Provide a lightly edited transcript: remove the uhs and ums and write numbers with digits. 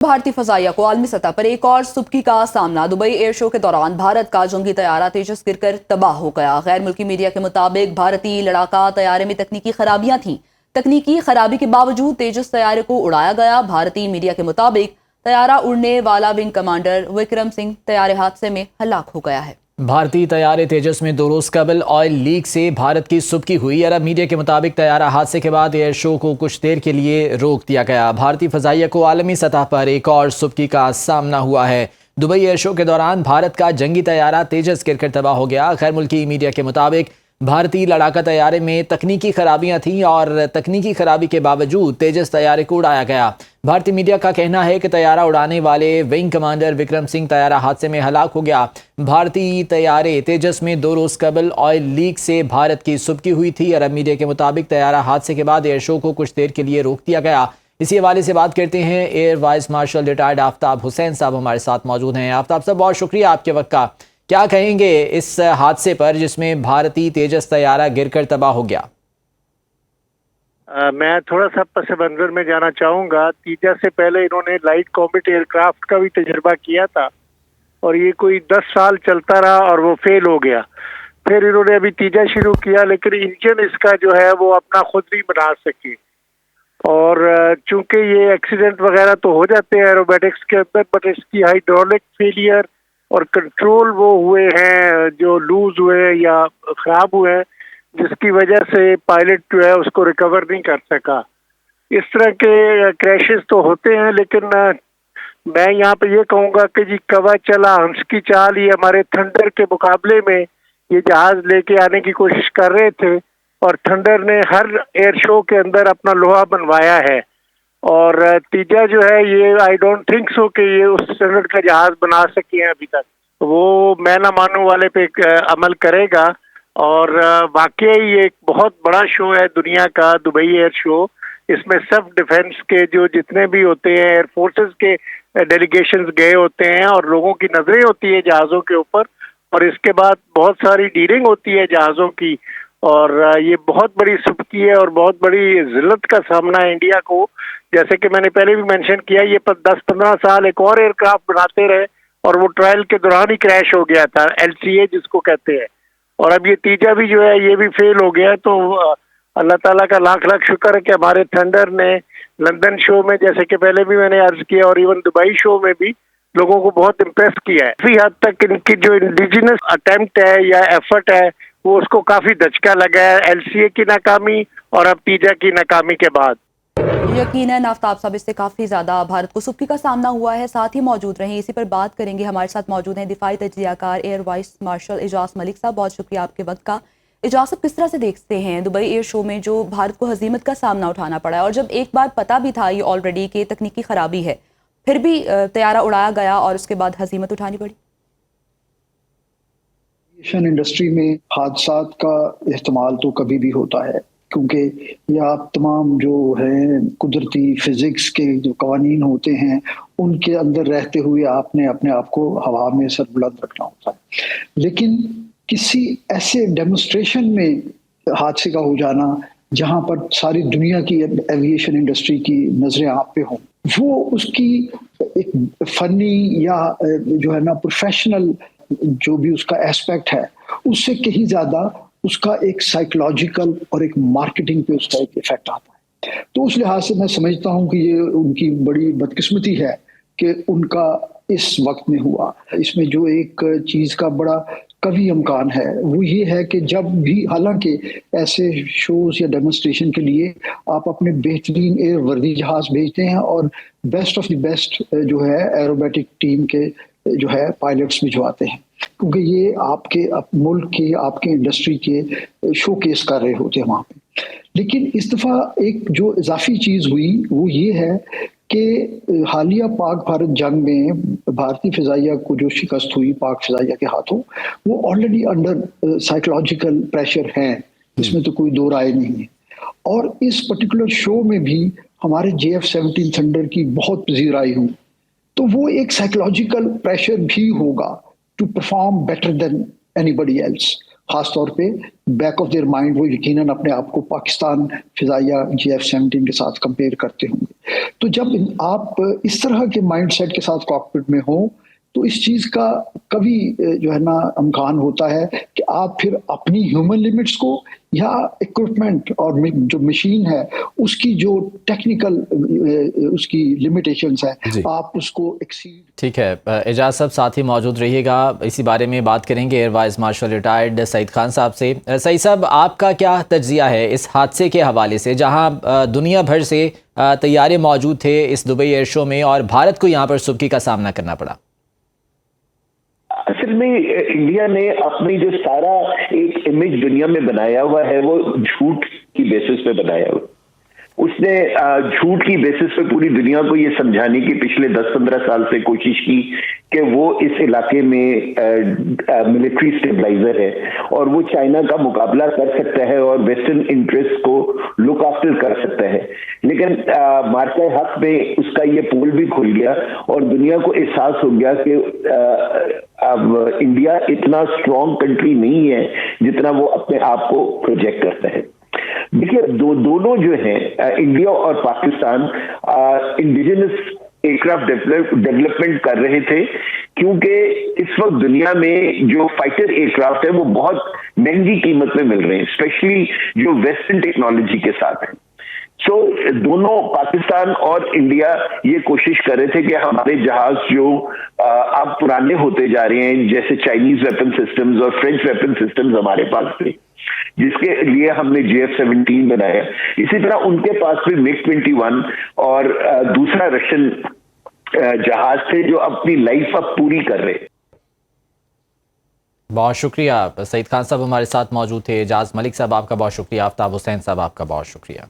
भारतीय फजाइया को आलमी सतह पर एक और सुबकी का सामना। दुबई एयर शो के दौरान भारत का जंगी तैयारा तेजस गिरकर तबाह हो गया। गैर मुल्की मीडिया के मुताबिक भारतीय लड़ाका तैयारे में तकनीकी खराबियां थीं। तकनीकी खराबी के बावजूद तेजस तैयारे को उड़ाया गया। भारतीय मीडिया के मुताबिक तैयारा उड़ने वाला विंग कमांडर विक्रम सिंह तैयारे हादसे में हलाक हो गया है। भारतीय तैयारे तेजस में 2 रोज कबल ऑयल लीक से भारत की सुबकी हुई। अरब मीडिया के मुताबिक तैयारा हादसे के बाद एयर शो को कुछ देर के लिए रोक दिया गया। भारतीय फजाइया को आलमी सतह पर एक और सुबकी का सामना हुआ है। दुबई एयर शो के दौरान भारत का जंगी तैयारा तेजस गिरकर तबाह हो गया। गैर मुल्की मीडिया के मुताबिक भारतीय लड़ाका तैयारे में तकनीकी खराबियां थीं और तकनीकी खराबी के बावजूद तेजस तैयारे को उड़ाया गया। भारतीय मीडिया का कहना है कि तैयारा उड़ाने वाले विंग कमांडर विक्रम सिंह तैयारा हादसे में हलाक हो गया। भारतीय तैयारे तेजस में 2 रोज कबल ऑयल लीक से भारत की सुबकी हुई थी। अरब मीडिया के मुताबिक तैयारा हादसे के बाद एयर शो को कुछ देर के लिए रोक दिया गया। इसी हवाले से बात करते हैं air vice marshal retired Aftab Hussain साहब हमारे साथ मौजूद हैं। आफ्ताब साहब, बहुत शुक्रिया आपके वक्त का। क्या कहेंगे इस हादसे पर जिसमें भारतीय तेजस तैयारा गिरकर तबाह हो गया? मैं थोड़ा सा पस मंजर में जाना चाहूँगा। तीजा से पहले इन्होंने लाइट कॉम्बैट एयरक्राफ्ट का भी तजर्बा किया था और ये कोई 10 साल चलता रहा और वो फेल हो गया। फिर इन्होंने अभी तीजा शुरू किया, लेकिन इंजन इसका जो है वो अपना खुद नहीं बना सके। और चूंकि ये एक्सीडेंट वगैरह तो हो जाते हैं एरोबेटिक्स के अंदर, बट इसकी हाइड्रोलिक फेलियर और कंट्रोल वो हुए हैं जो लूज हुए या खराब हुए हैं, जिसकी वजह से पायलट जो है उसको रिकवर नहीं कर सका। इस तरह के क्रैशेस तो होते हैं, लेकिन मैं यहाँ पे ये कहूँगा कि जी कवा चला हंस की चाल, ये हमारे थंडर के मुकाबले में ये जहाज लेके आने की कोशिश कर रहे थे और थंडर ने हर एयर शो के अंदर अपना लोहा बनवाया है। और तीजा जो है ये आई डोंट थिंक सो कि ये उस स्टैंडर्ड का जहाज बना सके हैं अभी तक। वो मैं ना मानू वाले पे अमल करेगा। और वाकई ये एक बहुत बड़ा शो है दुनिया का, दुबई एयर शो। इसमें सब डिफेंस के जो जितने भी होते हैं, एयर फोर्सेस के डेलीगेशंस गए होते हैं और लोगों की नजरें होती है जहाज़ों के ऊपर, और इसके बाद बहुत सारी डीलिंग होती है जहाज़ों की। और ये बहुत बड़ी सुबकी है और बहुत बड़ी जिल्लत का सामना है इंडिया को। जैसे कि मैंने पहले भी मेंशन किया, ये 10-15 साल एक और एयरक्राफ्ट बनाते रहे और वो ट्रायल के दौरान ही क्रैश हो गया था, LCA जिसको कहते हैं। और अब ये तीजा भी जो है ये भी फेल हो गया है। तो अल्लाह ताला का लाख लाख शुक्र है कि हमारे थंडर ने लंदन शो में, जैसे कि पहले भी मैंने अर्ज किया, और इवन दुबई शो में भी लोगों को बहुत इम्प्रेस किया है। काफी हद तक इनकी जो इंडिजिनस अटेम्प्ट है या एफर्ट है वो उसको काफी दचका लगा है LCA की नाकामी और अब तीजा की नाकामी के बाद। यकीनन आफ्ताब साहब, इससे काफ़ी ज़्यादा भारत को सुबकी का सामना हुआ है। साथ ही मौजूद रहें, इसी पर बात करेंगे। हमारे साथ मौजूद हैं दिफाई तज्जियाकार air vice marshal Ejaz Malik साहब। बहुत शुक्रिया आपके वक्त का। एजाज साहब, किस तरह से देखते हैं दुबई एयर शो में जो भारत को हजीमत का सामना उठाना पड़ा है, और जब एक बार पता भी था ये ऑलरेडी कि तकनीकी खराबी है, फिर भी तैयारा उड़ाया गया और उसके बाद हजीमत उठानी पड़ी? एविएशन इंडस्ट्री में हादसात का इस्तेमाल तो कभी भी होता है, क्योंकि ये आप तमाम जो है कुदरती फिजिक्स के जो कवानीन होते हैं उनके अंदर रहते हुए आपने अपने आप को हवा में सरबुलंद रखना होता है। लेकिन किसी ऐसे डेमोन्स्ट्रेशन में हादसे का हो जाना जहां पर सारी दुनिया की एविएशन इंडस्ट्री की नजरें आप पे हों, वो उसकी एक फनी या जो है ना प्रोफेशनल जो भी उसका एस्पेक्ट है, उससे कहीं ज्यादा उसका एक साइकोलॉजिकल और एक मार्केटिंग पे उसका एक इफेक्ट आता है। तो उस लिहाज से मैं समझता हूं कि ये उनकी बड़ी बदकिस्मती है कि उनका इस वक्त में हुआ। इसमें जो एक चीज का बड़ा कभी इम्कान है वो ये है कि जब भी, हालांकि ऐसे शोज या डेमोन्स्ट्रेशन के लिए आप अपने बेहतरीन एयर वर्दी जहाज भेजते हैं और बेस्ट ऑफ द बेस्ट जो है एरोबेटिक टीम के जो है पायलट्स भिजवाते हैं, क्योंकि ये आपके मुल्क के, आपके इंडस्ट्री के शोकेस कर रहे होते हैं वहां पे। लेकिन इस दफा एक जो इजाफी चीज हुई वो ये है कि हालिया पाक भारत जंग में भारतीय फिजाइया को जो शिकस्त हुई पाक फिजाइया के हाथों, वो ऑलरेडी अंडर साइकोलॉजिकल प्रेशर है, इसमें तो कोई दो राय नहीं है। और इस पर्टिकुलर शो में भी हमारे JF-17 थंडर की बहुत पजीराई हुई, तो वो एक साइकोलॉजिकल प्रेशर भी होगा to perform better than anybody else, खासतौर पे बैक ऑफ देयर माइंड वो यकीनन अपने आप को पाकिस्तान फिजाइया JF-17 के साथ कंपेयर करते होंगे। तो जब आप इस तरह के माइंडसेट के साथ कॉकपिट में हो तो इस चीज का कभी जो है ना इम्कान होता है कि आप फिर अपनी ह्यूमन लिमिट्स को या इक्विपमेंट और जो मशीन है उसकी जो टेक्निकल उसकी लिमिटेशंस है आप उसको एक्सीड। ठीक है, एजाज साहब साथ ही मौजूद रहिएगा, इसी बारे में बात करेंगे air vice marshal retired Saeed Khan sahab से। सईद साहब, आपका क्या तज्जिया है इस हादसे के हवाले से, जहां दुनिया भर से तैयारे मौजूद थे इस दुबई एयर शो में और भारत को यहां पर सुबकी का सामना करना पड़ा? असल में इंडिया ने अपनी जो सारा एक इमेज दुनिया में बनाया हुआ है वो झूठ की बेसिस पे बनाया हुआ। उसने झूठ की बेसिस पे पूरी दुनिया को ये समझाने की पिछले 10-15 साल से कोशिश की कि वो इस इलाके में मिलिट्री स्टेबलाइजर है और वो चाइना का मुकाबला कर सकता है और वेस्टर्न इंटरेस्ट को लुक आफ्टर कर सकता है। लेकिन मार्का हक में उसका ये पोल भी खुल गया और दुनिया को एहसास हो गया कि अब इंडिया इतना स्ट्रॉन्ग कंट्री नहीं है जितना वो अपने आप को प्रोजेक्ट करता है। देखिए दोनों जो है इंडिया और पाकिस्तान इंडिजिनस एयरक्राफ्ट डेवलपमेंट कर रहे थे, क्योंकि इस वक्त दुनिया में जो फाइटर एयरक्राफ्ट है वो बहुत महंगी कीमत में मिल रहे हैं, स्पेशली जो वेस्टर्न टेक्नोलॉजी के साथ है। सो दोनों पाकिस्तान और इंडिया ये कोशिश कर रहे थे कि हमारे जहाज जो अब पुराने होते जा रहे हैं, जैसे चाइनीज वेपन सिस्टम्स और फ्रेंच वेपन सिस्टम्स हमारे पास थे, जिसके लिए हमने JF-17 बनाया, इसी तरह उनके पास भी MiG-21 और दूसरा रशियन जहाज थे जो अपनी लाइफ अब पूरी कर रहे। बहुत शुक्रिया सईद खान साहब हमारे साथ मौजूद थे। एजाज मलिक साहब आपका बहुत शुक्रिया। आफ्ताब हुसैन साहब आपका बहुत शुक्रिया।